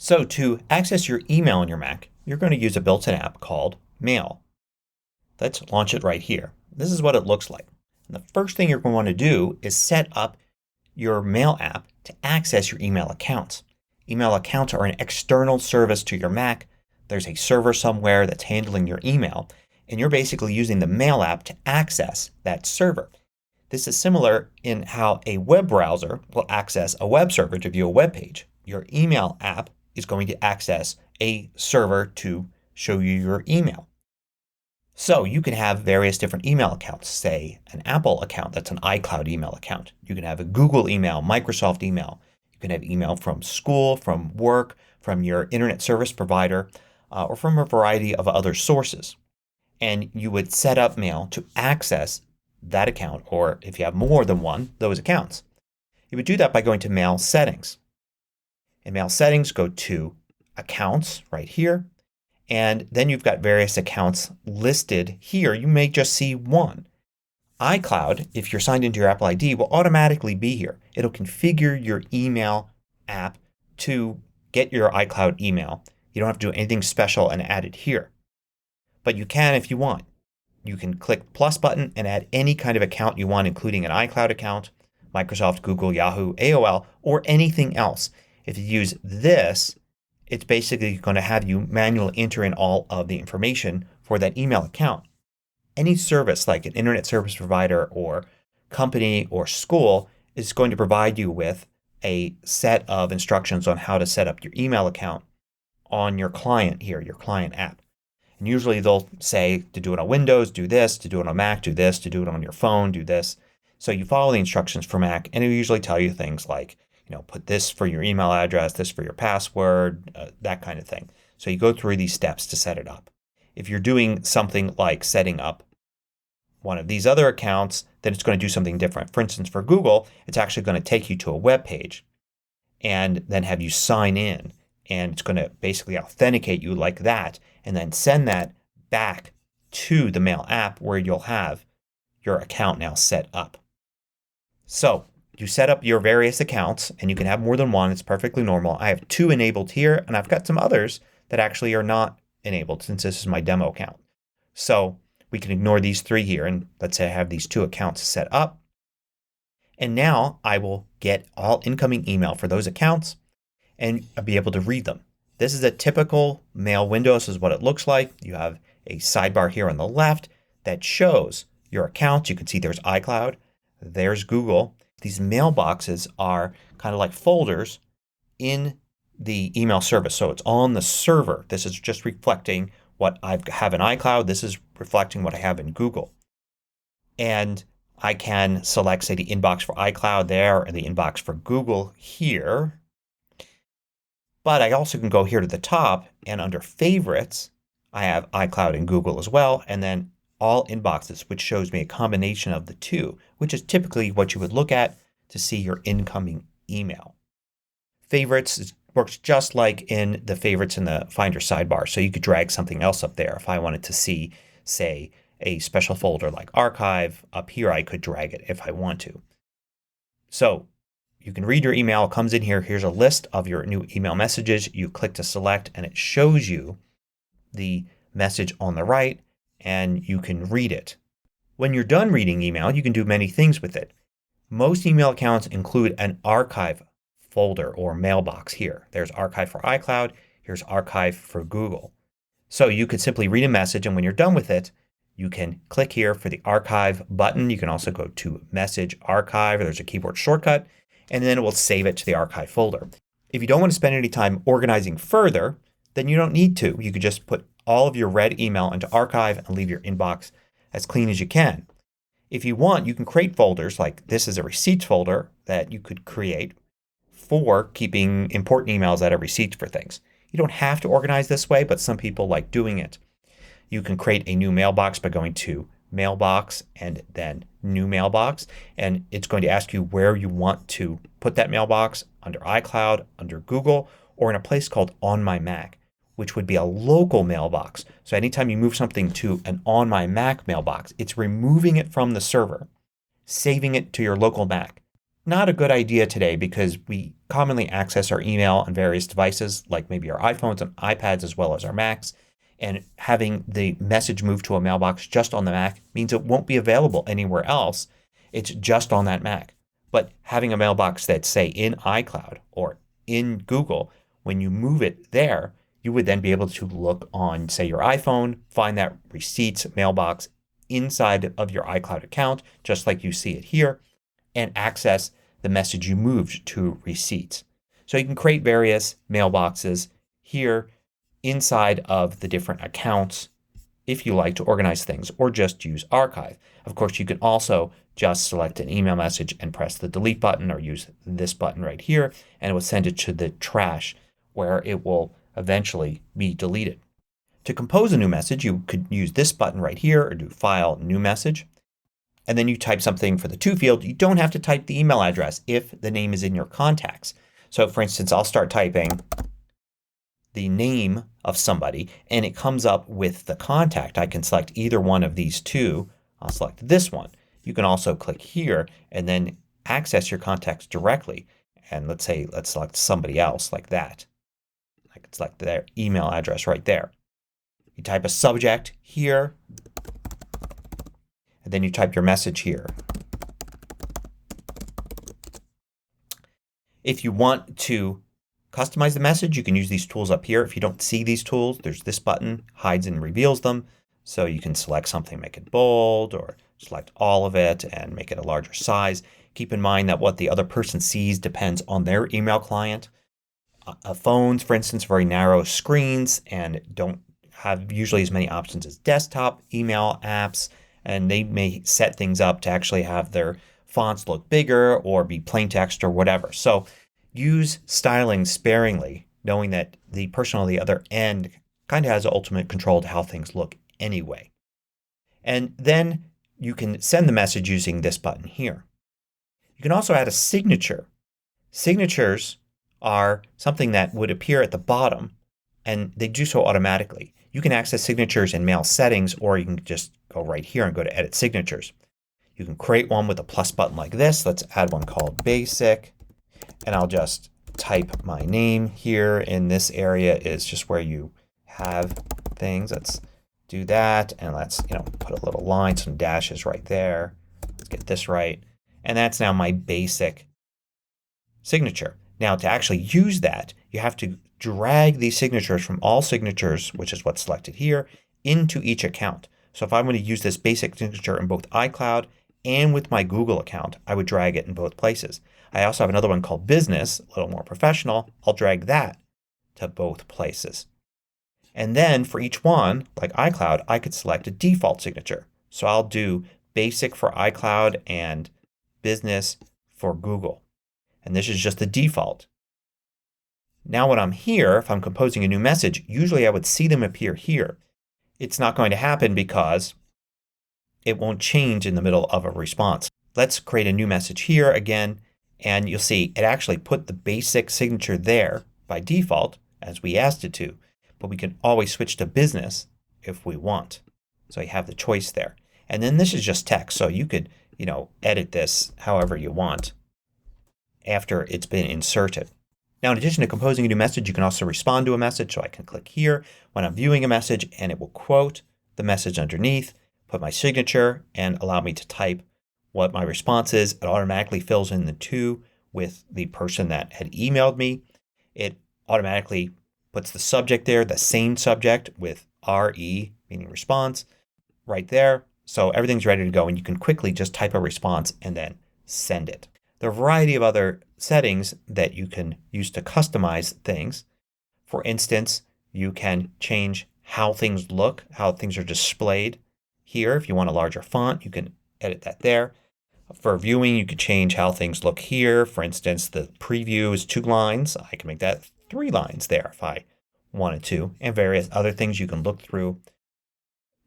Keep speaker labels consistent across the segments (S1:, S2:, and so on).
S1: So to access your email on your Mac, you're going to use a built-in app called Mail. Let's launch it right here. This is what it looks like. And the first thing you're going to want to do is set up your Mail app to access your email accounts. Email accounts are an external service to your Mac. There's a server somewhere that's handling your email, and you're basically using the Mail app to access that server. This is similar in how a web browser will access a web server to view a web page. Your email app is going to access a server to show you your email. So you can have various different email accounts. Say an Apple account, that's an iCloud email account. You can have a Google email, Microsoft email. You can have email from school, from work, from your internet service provider, or from a variety of other sources. And you would set up Mail to access that account, or if you have more than one, those accounts. You would do that by going to Mail Settings. In Mail Settings, go to Accounts right here. And then you've got various accounts listed here. You may just see one. iCloud, if you're signed into your Apple ID, will automatically be here. It'll configure your email app to get your iCloud email. You don't have to do anything special and add it here. But you can if you want. You can click the plus button and add any kind of account you want, including an iCloud account, Microsoft, Google, Yahoo, AOL, or anything else. If you use this, it's basically going to have you manually enter in all of the information for that email account. Any service like an internet service provider or company or school is going to provide you with a set of instructions on how to set up your email account on your client here, your client app. And usually they'll say to do it on Windows, do this, to do it on Mac, do this, to do it on your phone, do this. So you follow the instructions for Mac and it'll usually tell you things like, put this for your email address, this for your password, that kind of thing. So you go through these steps to set it up. If you're doing something like setting up one of these other accounts, then it's going to do something different. For instance, for Google, it's actually going to take you to a web page and then have you sign in. And it's going to basically authenticate you like that and then send that back to the Mail app where you'll have your account now set up. So you set up your various accounts and you can have more than one. It's perfectly normal. I have 2 enabled here and I've got some others that actually are not enabled since this is my demo account. So we can ignore these 3 here and let's say I have these 2 accounts set up. And now I will get all incoming email for those accounts and I'll be able to read them. This is a typical Mail window. This is what it looks like. You have a sidebar here on the left that shows your accounts. You can see there's iCloud, there's Google. These mailboxes are kind of like folders in the email service. So it's on the server. This is just reflecting what I have in iCloud. This is reflecting what I have in Google. And I can select, say, the inbox for iCloud there and the inbox for Google here. But I also can go here to the top and under Favorites I have iCloud and Google as well, and then all inboxes, which shows me a combination of the 2, which is typically what you would look at to see your incoming email. Favorites works just like in the favorites in the Finder sidebar. So you could drag something else up there. If I wanted to see, say, a special folder like Archive up here, I could drag it if I want to. So you can read your email. It comes in here. Here's a list of your new email messages. You click to select and it shows you the message on the right and you can read it. When you're done reading email, you can do many things with it. Most email accounts include an archive folder or mailbox here. There's archive for iCloud. Here's archive for Google. So you could simply read a message and when you're done with it, you can click here for the archive button. You can also go to Message Archive. There's a keyboard shortcut and then it will save it to the archive folder. If you don't want to spend any time organizing further, then you don't need to. You could just put all of your read email into archive and leave your inbox as clean as you can. If you want, you can create folders like this is a receipts folder that you could create for keeping important emails that are receipts for things. You don't have to organize this way, but some people like doing it. You can create a new mailbox by going to Mailbox and then New Mailbox, and it's going to ask you where you want to put that mailbox, under iCloud, under Google, or in a place called On My Mac, which would be a local mailbox. So anytime you move something to an On My Mac mailbox, it's removing it from the server, saving it to your local Mac. Not a good idea today because we commonly access our email on various devices like maybe our iPhones and iPads as well as our Macs. And having the message move to a mailbox just on the Mac means it won't be available anywhere else. It's just on that Mac. But having a mailbox that's, say, in iCloud or in Google, when you move it there, you would then be able to look on, say, your iPhone, find that receipts mailbox inside of your iCloud account, just like you see it here, and access the message you moved to receipts. So you can create various mailboxes here inside of the different accounts if you like to organize things, or just use archive. Of course, you can also just select an email message and press the delete button or use this button right here and it will send it to the trash where it will eventually be deleted. To compose a new message you could use this button right here or do File, New Message. And then you type something for the to field. You don't have to type the email address if the name is in your contacts. So for instance, I'll start typing the name of somebody and it comes up with the contact. I can select either one of these two. I'll select this one. You can also click here and then access your contacts directly. And let's select somebody else like that. I can select their email address right there. You type a subject here and then you type your message here. If you want to customize the message, you can use these tools up here. If you don't see these tools, there's this button, hides and reveals them. So you can select something, make it bold, or select all of it and make it a larger size. Keep in mind that what the other person sees depends on their email client. Phones, for instance, very narrow screens and don't have usually as many options as desktop email apps, and they may set things up to actually have their fonts look bigger or be plain text or whatever. So use styling sparingly, knowing that the person on the other end kind of has ultimate control to how things look anyway. And then you can send the message using this button here. You can also add a signature. Signatures are something that would appear at the bottom and they do so automatically. You can access signatures in Mail Settings or you can just go right here and go to Edit Signatures. You can create one with a plus button like this. Let's add one called Basic. And I'll just type my name here. In this area is just where you have things. Let's do that. And let's put a little line, some dashes right there. Let's get this right. And that's now my basic signature. Now to actually use that, you have to drag these signatures from all signatures, which is what's selected here, into each account. So if I'm going to use this basic signature in both iCloud and with my Google account, I would drag it in both places. I also have another one called Business, a little more professional. I'll drag that to both places. And then for each one, like iCloud, I could select a default signature. So I'll do Basic for iCloud and Business for Google. And this is just the default. Now when I'm here, if I'm composing a new message, usually I would see them appear here. It's not going to happen because it won't change in the middle of a response. Let's create a new message here again, and you'll see it actually put the basic signature there by default as we asked it to, but we can always switch to Business if we want. So you have the choice there. And then this is just text, so you could, edit this however you want after it's been inserted. Now in addition to composing a new message, you can also respond to a message. So I can click here when I'm viewing a message and it will quote the message underneath, put my signature, and allow me to type what my response is. It automatically fills in the to with the person that had emailed me. It automatically puts the subject there, the same subject with RE, meaning response, right there. So everything's ready to go and you can quickly just type a response and then send it. There are a variety of other settings that you can use to customize things. For instance, you can change how things look, how things are displayed here. If you want a larger font, you can edit that there. For viewing, you could change how things look here. For instance, the preview is 2 lines. I can make that 3 lines there if I wanted to, and various other things you can look through.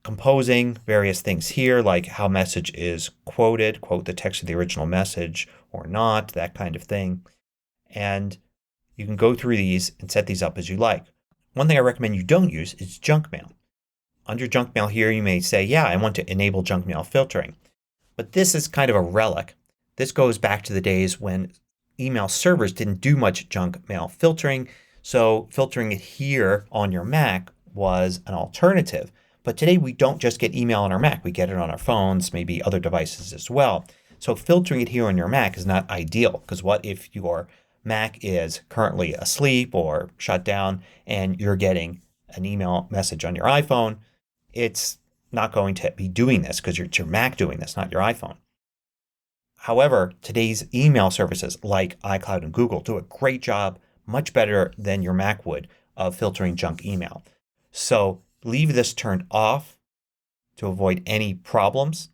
S1: Composing various things here like how message is quoted, quote the text of the original message or not, that kind of thing. And you can go through these and set these up as you like. One thing I recommend you don't use is junk mail. Under junk mail here you may say, yeah, I want to enable junk mail filtering. But this is kind of a relic This goes back to the days when email servers didn't do much junk mail filtering. So filtering it here on your Mac was an alternative. But today we don't just get email on our Mac. We get it on our phones, maybe other devices as well. So filtering it here on your Mac is not ideal because what if your Mac is currently asleep or shut down and you're getting an email message on your iPhone? It's not going to be doing this because it's your Mac doing this, not your iPhone. However, today's email services like iCloud and Google do a great job, much better than your Mac would, of filtering junk email. So leave this turned off to avoid any problems.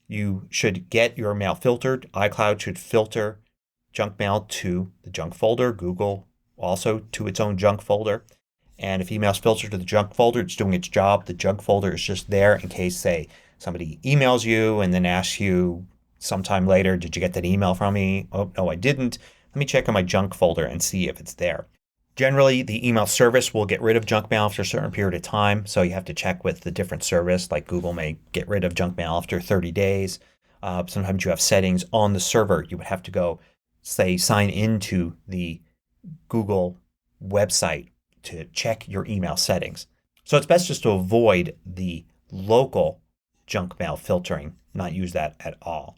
S1: You should get your mail filtered. iCloud should filter junk mail to the junk folder. Google also to its own junk folder. And if email's filtered to the junk folder, it's doing its job. The junk folder is just there in case, say, somebody emails you and then asks you sometime later, did you get that email from me? Oh, no, I didn't. Let me check in my junk folder and see if it's there. Generally, the email service will get rid of junk mail after a certain period of time. So you have to check with the different service. Like Google may get rid of junk mail after 30 days. Sometimes you have settings on the server. You would have to go, say, sign into the Google website to check your email settings. So it's best just to avoid the local junk mail filtering, not use that at all.